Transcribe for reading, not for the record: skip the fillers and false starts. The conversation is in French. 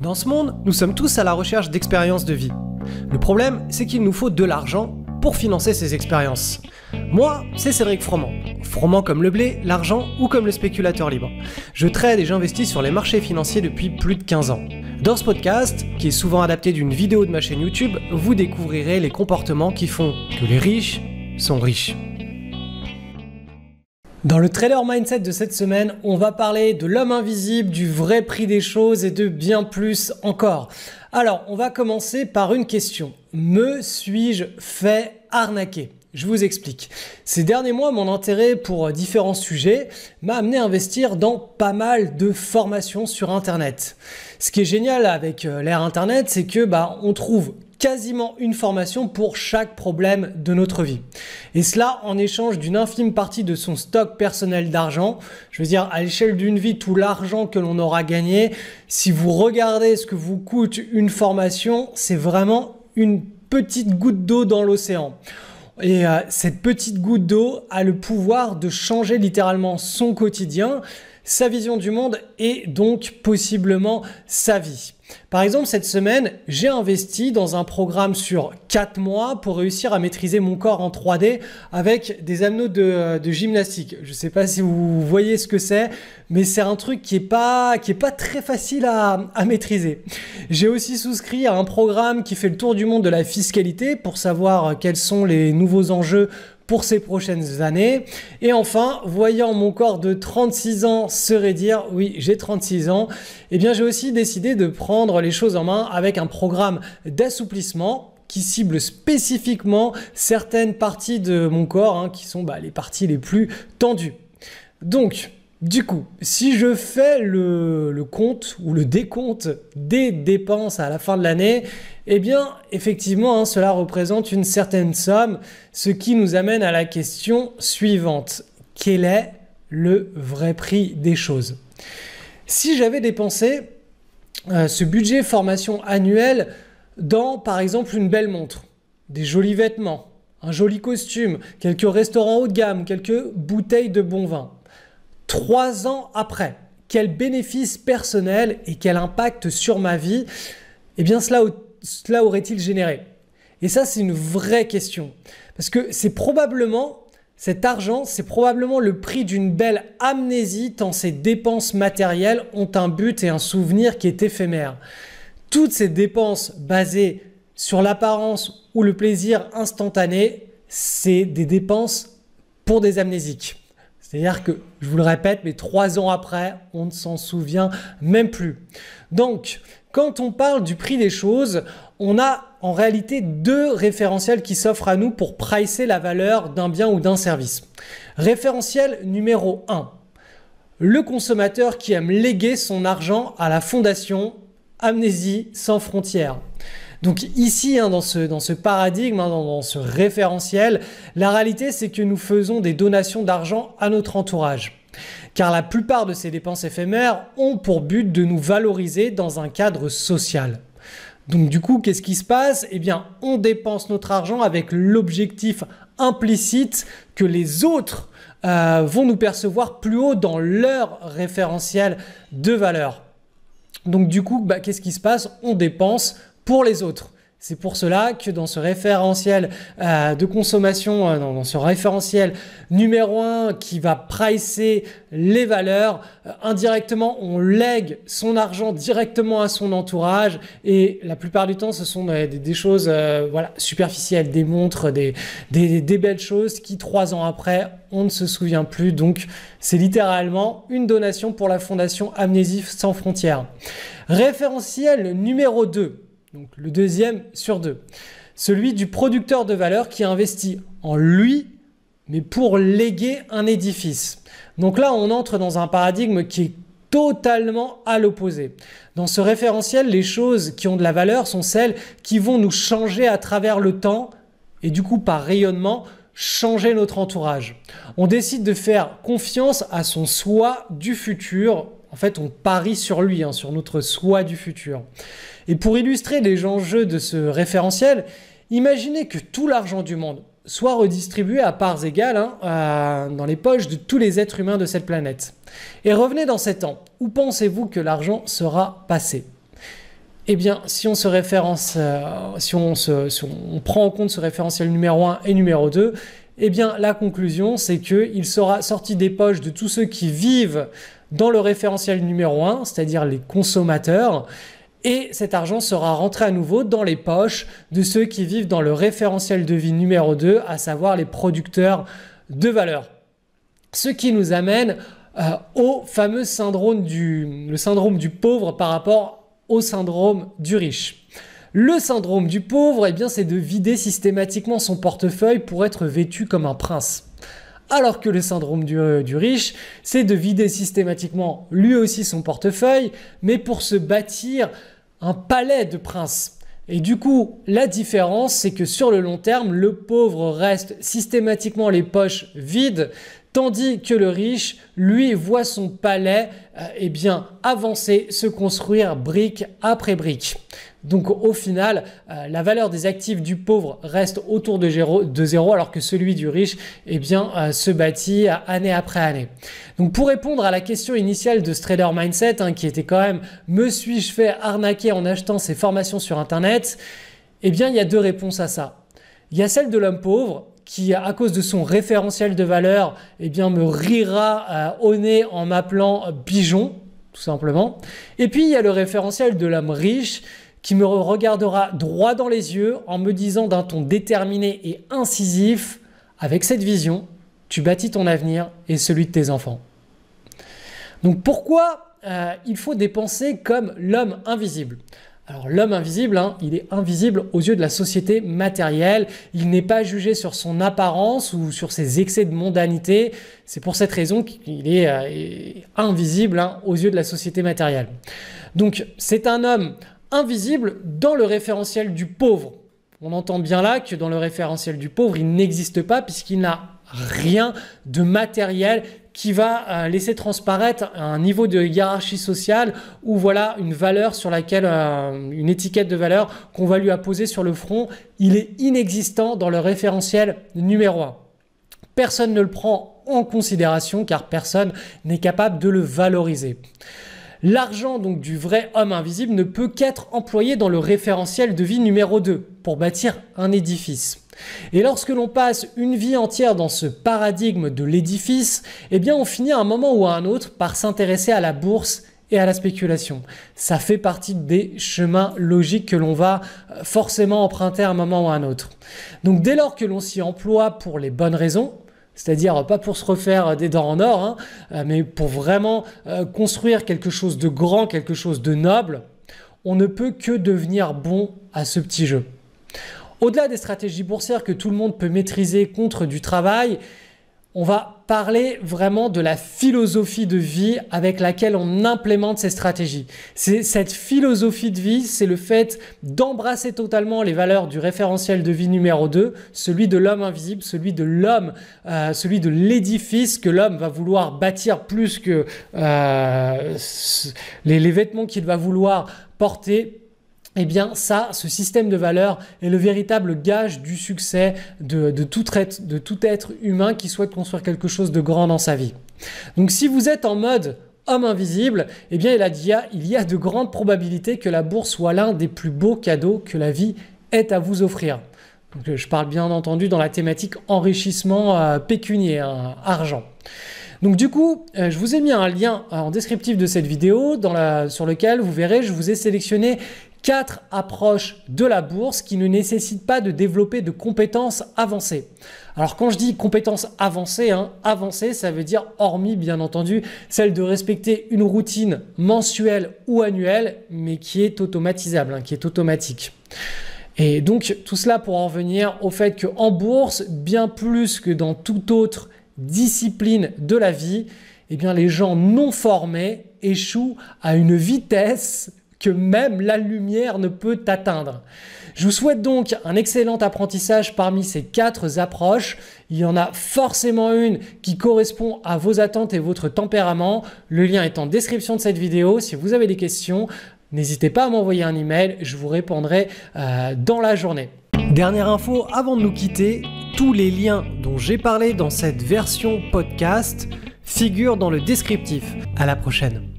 Dans ce monde, nous sommes tous à la recherche d'expériences de vie. Le problème, c'est qu'il nous faut de l'argent pour financer ces expériences. Moi, c'est Cédric Froment. Froment comme le blé, l'argent ou comme le spéculateur libre. Je trade et j'investis sur les marchés financiers depuis plus de 15 ans. Dans ce podcast, qui est souvent adapté d'une vidéo de ma chaîne YouTube, vous découvrirez les comportements qui font que les riches sont riches. Dans le Trader Mindset de cette semaine, on va parler de l'homme invisible, du vrai prix des choses et de bien plus encore. Alors, on va commencer par une question. Me suis-je fait arnaquer ? Je vous explique. Ces derniers mois, mon intérêt pour différents sujets m'a amené à investir dans pas mal de formations sur Internet. Ce qui est génial avec l'ère Internet, c'est que on trouve quasiment une formation pour chaque problème de notre vie. Et cela en échange d'une infime partie de son stock personnel d'argent. Je veux dire, à l'échelle d'une vie, tout l'argent que l'on aura gagné, si vous regardez ce que vous coûte une formation, c'est vraiment une petite goutte d'eau dans l'océan. Et cette petite goutte d'eau a le pouvoir de changer littéralement son quotidien, sa vision du monde et donc possiblement sa vie. Par exemple, cette semaine, j'ai investi dans un programme sur 4 mois pour réussir à maîtriser mon corps en 3D avec des anneaux de gymnastique. Je ne sais pas si vous voyez ce que c'est, mais c'est un truc qui est pas très facile à maîtriser. J'ai aussi souscrit à un programme qui fait le tour du monde de la fiscalité pour savoir quels sont les nouveaux enjeux pour ces prochaines années. Et enfin, voyant mon corps de 36 ans se raidir, oui, j'ai 36 ans, eh bien j'ai aussi décidé de prendre les choses en main avec un programme d'assouplissement qui cible spécifiquement certaines parties de mon corps, qui sont les parties les plus tendues. Donc, du coup, si je fais le compte ou le décompte des dépenses à la fin de l'année, eh bien, effectivement, cela représente une certaine somme, ce qui nous amène à la question suivante. Quel est le vrai prix des choses ? Si j'avais dépensé ce budget formation annuel dans, par exemple, une belle montre, des jolis vêtements, un joli costume, quelques restaurants haut de gamme, quelques bouteilles de bon vin, 3 ans après, quel bénéfice personnel et quel impact sur ma vie, eh bien cela aurait-il généré? Et ça, c'est une vraie question. Parce que cet argent, c'est probablement le prix d'une belle amnésie tant ces dépenses matérielles ont un but et un souvenir qui est éphémère. Toutes ces dépenses basées sur l'apparence ou le plaisir instantané, c'est des dépenses pour des amnésiques. C'est-à-dire que, je vous le répète, mais 3 ans après, on ne s'en souvient même plus. Donc, quand on parle du prix des choses, on a en réalité 2 référentiels qui s'offrent à nous pour pricer la valeur d'un bien ou d'un service. Référentiel numéro 1, le consommateur qui aime léguer son argent à la fondation Amnésie sans frontières. Donc ici, dans ce paradigme, dans ce référentiel, la réalité c'est que nous faisons des donations d'argent à notre entourage. Car la plupart de ces dépenses éphémères ont pour but de nous valoriser dans un cadre social. Donc du coup, qu'est-ce qui se passe ? Eh bien, on dépense notre argent avec l'objectif implicite que les autres vont nous percevoir plus haut dans leur référentiel de valeur. Donc du coup, qu'est-ce qui se passe ? On dépense pour les autres. C'est pour cela que dans ce référentiel de consommation, dans ce référentiel numéro 1 qui va pricer les valeurs, indirectement, on lègue son argent directement à son entourage et la plupart du temps, ce sont des choses superficielles, des montres, des belles choses qui 3 ans après, on ne se souvient plus. Donc, c'est littéralement une donation pour la fondation Amnésie sans frontières. Référentiel numéro 2. Donc le deuxième sur 2, celui du producteur de valeur qui investit en lui, mais pour léguer un édifice. Donc là, on entre dans un paradigme qui est totalement à l'opposé. Dans ce référentiel, les choses qui ont de la valeur sont celles qui vont nous changer à travers le temps et du coup, par rayonnement, changer notre entourage. On décide de faire confiance à son soi du futur. En fait, on parie sur lui, sur notre soi du futur. Et pour illustrer les enjeux de ce référentiel, imaginez que tout l'argent du monde soit redistribué à parts égales dans les poches de tous les êtres humains de cette planète. Et revenez dans 7 ans. Où pensez-vous que l'argent sera passé ? Eh bien, si on prend en compte ce référentiel numéro 1 et numéro 2, eh bien, la conclusion, c'est qu'il sera sorti des poches de tous ceux qui vivent dans le référentiel numéro 1, c'est-à-dire les consommateurs, et cet argent sera rentré à nouveau dans les poches de ceux qui vivent dans le référentiel de vie numéro 2, à savoir les producteurs de valeur. Ce qui nous amène au fameux syndrome du pauvre par rapport au syndrome du riche. Le syndrome du pauvre, eh bien, c'est de vider systématiquement son portefeuille pour être vêtu comme un prince. Alors que le syndrome du riche, c'est de vider systématiquement lui aussi son portefeuille, mais pour se bâtir un palais de prince. Et du coup, la différence, c'est que sur le long terme, le pauvre reste systématiquement les poches vides, tandis que le riche, lui, voit son palais eh bien, avancer, se construire brique après brique. Donc au final, la valeur des actifs du pauvre reste autour de zéro, alors que celui du riche eh bien, se bâtit année après année. Donc pour répondre à la question initiale de ce trader mindset, qui était quand même « me suis-je fait arnaquer en achetant ces formations sur Internet ?» Eh bien, il y a deux réponses à ça. Il y a celle de l'homme pauvre qui, à cause de son référentiel de valeur, eh bien, me rira au nez en m'appelant pigeon, tout simplement. Et puis, il y a le référentiel de l'homme riche qui me regardera droit dans les yeux en me disant d'un ton déterminé et incisif, avec cette vision, tu bâtis ton avenir et celui de tes enfants. Donc pourquoi il faut dépenser comme l'homme invisible ? Alors l'homme invisible, il est invisible aux yeux de la société matérielle, il n'est pas jugé sur son apparence ou sur ses excès de mondanité, c'est pour cette raison qu'il est invisible aux yeux de la société matérielle. Donc c'est un homme invisible dans le référentiel du pauvre. On entend bien là que dans le référentiel du pauvre, il n'existe pas puisqu'il n'a rien de matériel qui va laisser transparaître un niveau de hiérarchie sociale ou voilà une valeur sur laquelle, une étiquette de valeur qu'on va lui apposer sur le front. Il est inexistant dans le référentiel numéro 1. Personne ne le prend en considération car personne n'est capable de le valoriser. L'argent donc du vrai homme invisible ne peut qu'être employé dans le référentiel de vie numéro 2 pour bâtir un édifice. Et lorsque l'on passe une vie entière dans ce paradigme de l'édifice, eh bien on finit à un moment ou à un autre par s'intéresser à la bourse et à la spéculation. Ça fait partie des chemins logiques que l'on va forcément emprunter à un moment ou à un autre. Donc dès lors que l'on s'y emploie pour les bonnes raisons, c'est-à-dire pas pour se refaire des dents en or, mais pour vraiment construire quelque chose de grand, quelque chose de noble, on ne peut que devenir bon à ce petit jeu. Au-delà des stratégies boursières que tout le monde peut maîtriser contre du travail, on va parler vraiment de la philosophie de vie avec laquelle on implémente ces stratégies. Cette philosophie de vie, c'est le fait d'embrasser totalement les valeurs du référentiel de vie numéro 2, celui de l'homme invisible, celui de l'homme, celui de l'édifice que l'homme va vouloir bâtir plus que les vêtements qu'il va vouloir porter. Eh bien ça, ce système de valeurs est le véritable gage du succès de tout être humain qui souhaite construire quelque chose de grand dans sa vie. Donc si vous êtes en mode homme invisible, eh bien il y a de grandes probabilités que la bourse soit l'un des plus beaux cadeaux que la vie ait à vous offrir. Donc, je parle bien entendu dans la thématique enrichissement pécunier, argent. Donc du coup, je vous ai mis un lien en descriptif de cette vidéo sur lequel vous verrez, je vous ai sélectionné 4 approches de la bourse qui ne nécessitent pas de développer de compétences avancées. Alors quand je dis compétences avancées, avancées, ça veut dire hormis bien entendu celle de respecter une routine mensuelle ou annuelle, mais qui est automatisable, qui est automatique. Et donc tout cela pour en revenir au fait qu'en bourse, bien plus que dans toute autre discipline de la vie, eh bien les gens non formés échouent à une vitesse que même la lumière ne peut atteindre. Je vous souhaite donc un excellent apprentissage parmi ces 4 approches. Il y en a forcément une qui correspond à vos attentes et votre tempérament. Le lien est en description de cette vidéo. Si vous avez des questions, n'hésitez pas à m'envoyer un email, je vous répondrai dans la journée. Dernière info avant de nous quitter, tous les liens dont j'ai parlé dans cette version podcast figurent dans le descriptif. À la prochaine.